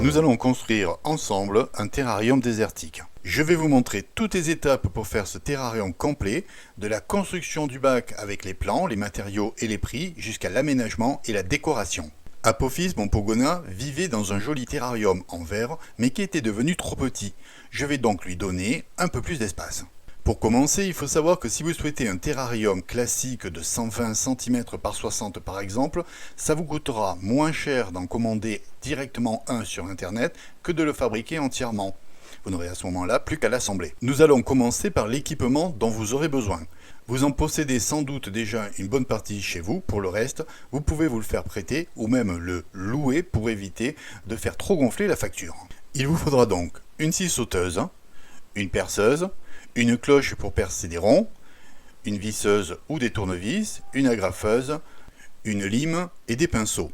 Nous allons construire ensemble un terrarium désertique. Je vais vous montrer toutes les étapes pour faire ce terrarium complet, de la construction du bac avec les plans, les matériaux et les prix, jusqu'à l'aménagement et la décoration. Apophis, mon pogona, vivait dans un joli terrarium en verre, mais qui était devenu trop petit. Je vais donc lui donner un peu plus d'espace. Pour commencer, il faut savoir que si vous souhaitez un terrarium classique de 120 cm par 60 par exemple, ça vous coûtera moins cher d'en commander directement un sur internet que de le fabriquer entièrement. Vous n'aurez à ce moment-là plus qu'à l'assembler. Nous allons commencer par l'équipement dont vous aurez besoin. Vous en possédez sans doute déjà une bonne partie chez vous. Pour le reste, vous pouvez vous le faire prêter ou même le louer pour éviter de faire trop gonfler la facture. Il vous faudra donc une scie sauteuse, une perceuse, une cloche pour percer des ronds, une visseuse ou des tournevis, une agrafeuse, une lime et des pinceaux.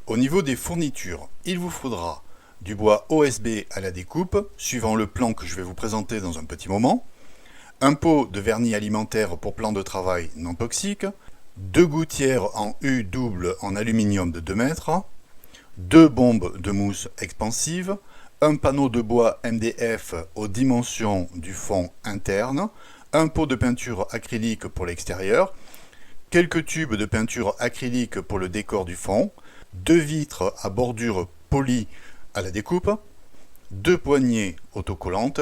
Au niveau des fournitures, il vous faudra du bois OSB à la découpe, suivant le plan que je vais vous présenter dans un petit moment, un pot de vernis alimentaire pour plan de travail non toxique, 2 gouttières en U double en aluminium de 2 mètres, 2 bombes de mousse expansive, un panneau de bois MDF aux dimensions du fond interne, un pot de peinture acrylique pour l'extérieur, quelques tubes de peinture acrylique pour le décor du fond, 2 vitres à bordure polie à la découpe, 2 poignées autocollantes,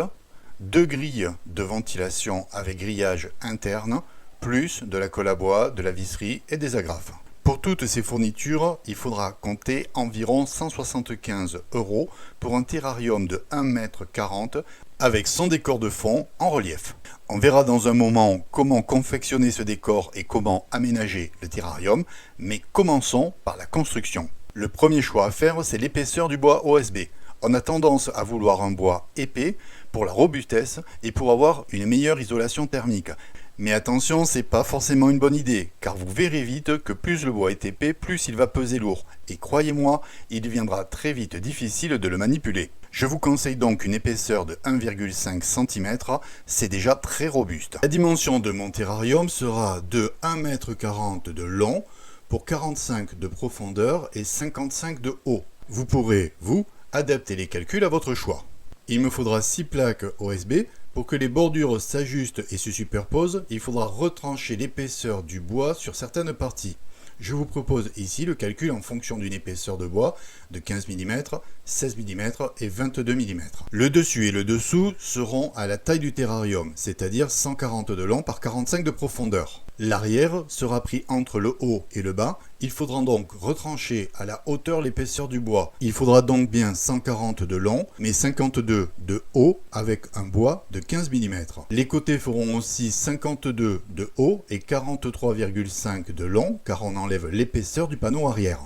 2 grilles de ventilation avec grillage interne, plus de la colle à bois, de la visserie et des agrafes. Pour toutes ces fournitures, il faudra compter environ 175 € pour un terrarium de 1,40 m avec son décor de fond en relief. On verra dans un moment comment confectionner ce décor et comment aménager le terrarium, mais commençons par la construction. Le premier choix à faire, c'est l'épaisseur du bois OSB. On a tendance à vouloir un bois épais pour la robustesse et pour avoir une meilleure isolation thermique. Mais attention, c'est pas forcément une bonne idée, car vous verrez vite que plus le bois est épais, plus il va peser lourd. Et croyez-moi, il deviendra très vite difficile de le manipuler. Je vous conseille donc une épaisseur de 1,5 cm, c'est déjà très robuste. La dimension de mon terrarium sera de 1,40 m de long pour 45 de profondeur et 55 de haut. Vous pourrez, vous, adapter les calculs à votre choix. Il me faudra 6 plaques OSB. Pour que les bordures s'ajustent et se superposent, il faudra retrancher l'épaisseur du bois sur certaines parties. Je vous propose ici le calcul en fonction d'une épaisseur de bois de 15 mm, 16 mm et 22 mm. Le dessus et le dessous seront à la taille du terrarium, c'est-à-dire 140 de long par 45 de profondeur. L'arrière sera pris entre le haut et le bas. Il faudra donc retrancher à la hauteur l'épaisseur du bois. Il faudra donc bien 140 de long, mais 52 de haut avec un bois de 15 mm. Les côtés feront aussi 52 de haut et 43,5 de long, car on enlève l'épaisseur du panneau arrière.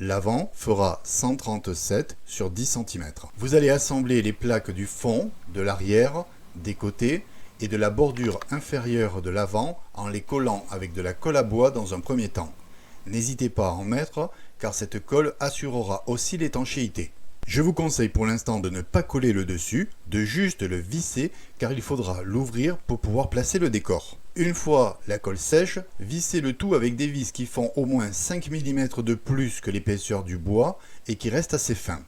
L'avant fera 137 sur 10 cm. Vous allez assembler les plaques du fond, de l'arrière, des côtés et de la bordure inférieure de l'avant en les collant avec de la colle à bois dans un premier temps. N'hésitez pas à en mettre car cette colle assurera aussi l'étanchéité. Je vous conseille pour l'instant de ne pas coller le dessus, de juste le visser car il faudra l'ouvrir pour pouvoir placer le décor. Une fois la colle sèche, vissez le tout avec des vis qui font au moins 5 mm de plus que l'épaisseur du bois et qui restent assez fins.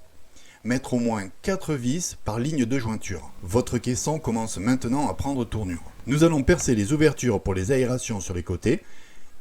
Mettre au moins 4 vis par ligne de jointure. Votre caisson commence maintenant à prendre tournure. Nous allons percer les ouvertures pour les aérations sur les côtés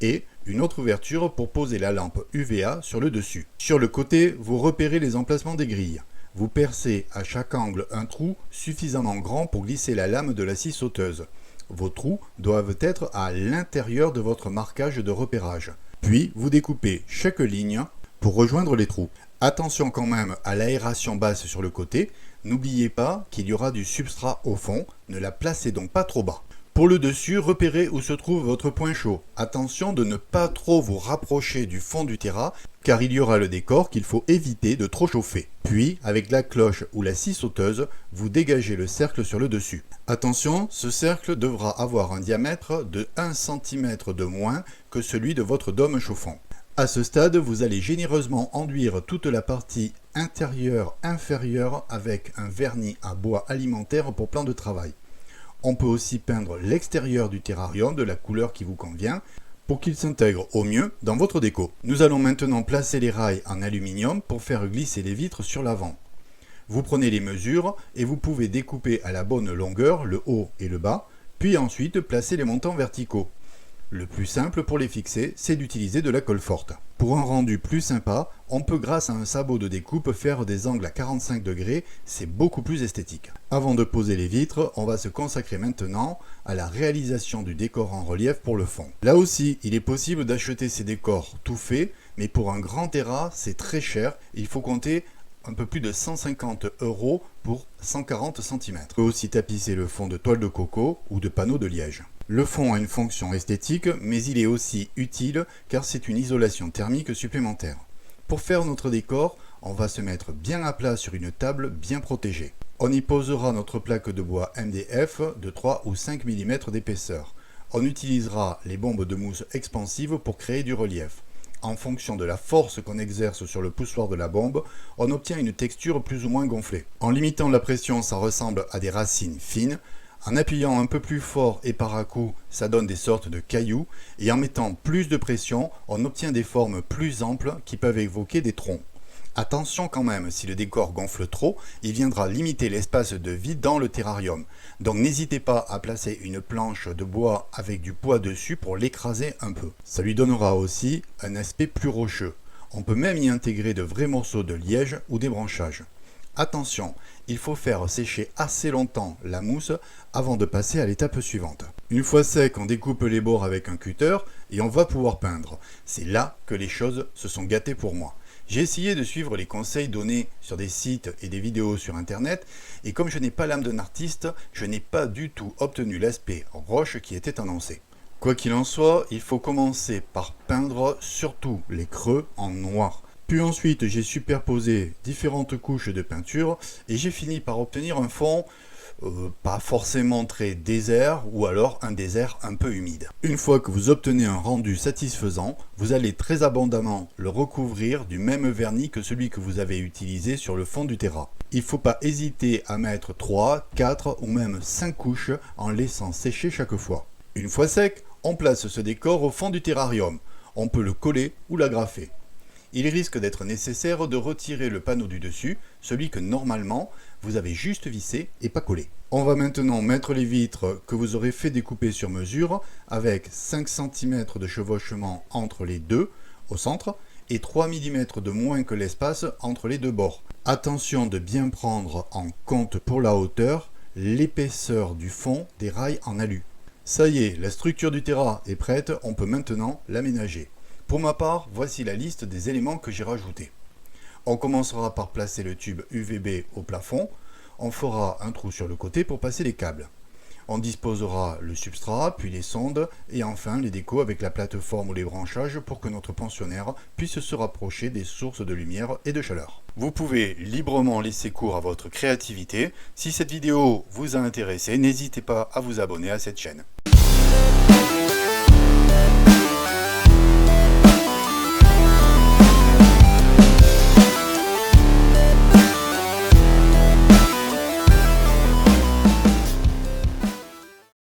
et une autre ouverture pour poser la lampe UVA sur le dessus. Sur le côté, vous repérez les emplacements des grilles. Vous percez à chaque angle un trou suffisamment grand pour glisser la lame de la scie sauteuse. Vos trous doivent être à l'intérieur de votre marquage de repérage. Puis, vous découpez chaque ligne pour rejoindre les trous. Attention quand même à l'aération basse sur le côté. N'oubliez pas qu'il y aura du substrat au fond. Ne la placez donc pas trop bas. Pour le dessus, repérez où se trouve votre point chaud. Attention de ne pas trop vous rapprocher du fond du terra, car il y aura le décor qu'il faut éviter de trop chauffer. Puis, avec la cloche ou la scie sauteuse, vous dégagez le cercle sur le dessus. Attention, ce cercle devra avoir un diamètre de 1 cm de moins que celui de votre dôme chauffant. À ce stade, vous allez généreusement enduire toute la partie intérieure inférieure avec un vernis à bois alimentaire pour plan de travail. On peut aussi peindre l'extérieur du terrarium de la couleur qui vous convient pour qu'il s'intègre au mieux dans votre déco. Nous allons maintenant placer les rails en aluminium pour faire glisser les vitres sur l'avant. Vous prenez les mesures et vous pouvez découper à la bonne longueur le haut et le bas, puis ensuite placer les montants verticaux. Le plus simple pour les fixer, c'est d'utiliser de la colle forte. Pour un rendu plus sympa, on peut grâce à un sabot de découpe faire des angles à 45 degrés, c'est beaucoup plus esthétique. Avant de poser les vitres, on va se consacrer maintenant à la réalisation du décor en relief pour le fond. Là aussi, il est possible d'acheter ces décors tout faits, mais pour un grand terrain, c'est très cher, il faut compter un peu plus de 150 € pour 140 cm. On peut aussi tapisser le fond de toile de coco ou de panneaux de liège. Le fond a une fonction esthétique, mais il est aussi utile car c'est une isolation thermique supplémentaire. Pour faire notre décor, on va se mettre bien à plat sur une table bien protégée. On y posera notre plaque de bois MDF de 3 ou 5 mm d'épaisseur. On utilisera les bombes de mousse expansives pour créer du relief. En fonction de la force qu'on exerce sur le poussoir de la bombe, on obtient une texture plus ou moins gonflée. En limitant la pression, ça ressemble à des racines fines. En appuyant un peu plus fort et par à-coups, ça donne des sortes de cailloux. Et en mettant plus de pression, on obtient des formes plus amples qui peuvent évoquer des troncs. Attention quand même, si le décor gonfle trop, il viendra limiter l'espace de vie dans le terrarium. Donc n'hésitez pas à placer une planche de bois avec du poids dessus pour l'écraser un peu. Ça lui donnera aussi un aspect plus rocheux. On peut même y intégrer de vrais morceaux de liège ou des branchages. Attention, il faut faire sécher assez longtemps la mousse avant de passer à l'étape suivante. Une fois sec, on découpe les bords avec un cutter et on va pouvoir peindre. C'est là que les choses se sont gâtées pour moi. J'ai essayé de suivre les conseils donnés sur des sites et des vidéos sur internet et comme je n'ai pas l'âme d'un artiste, je n'ai pas du tout obtenu l'aspect roche qui était annoncé. Quoi qu'il en soit, il faut commencer par peindre surtout les creux en noir. Puis ensuite j'ai superposé différentes couches de peinture et j'ai fini par obtenir un fond pas forcément très désert ou alors un désert un peu humide. Une fois que vous obtenez un rendu satisfaisant, vous allez très abondamment le recouvrir du même vernis que celui que vous avez utilisé sur le fond du terrain. Il ne faut pas hésiter à mettre 3, 4 ou même 5 couches en laissant sécher chaque fois. Une fois sec, on place ce décor au fond du terrarium. On peut le coller ou l'agrafer. Il risque d'être nécessaire de retirer le panneau du dessus, celui que normalement vous avez juste vissé et pas collé. On va maintenant mettre les vitres que vous aurez fait découper sur mesure avec 5 cm de chevauchement entre les deux au centre et 3 mm de moins que l'espace entre les deux bords. Attention de bien prendre en compte pour la hauteur l'épaisseur du fond des rails en alu. Ça y est, la structure du terrain est prête, on peut maintenant l'aménager. Pour ma part, voici la liste des éléments que j'ai rajoutés. On commencera par placer le tube UVB au plafond. On fera un trou sur le côté pour passer les câbles. On disposera le substrat, puis les sondes et enfin les décos avec la plateforme ou les branchages pour que notre pensionnaire puisse se rapprocher des sources de lumière et de chaleur. Vous pouvez librement laisser cours à votre créativité. Si cette vidéo vous a intéressé, n'hésitez pas à vous abonner à cette chaîne.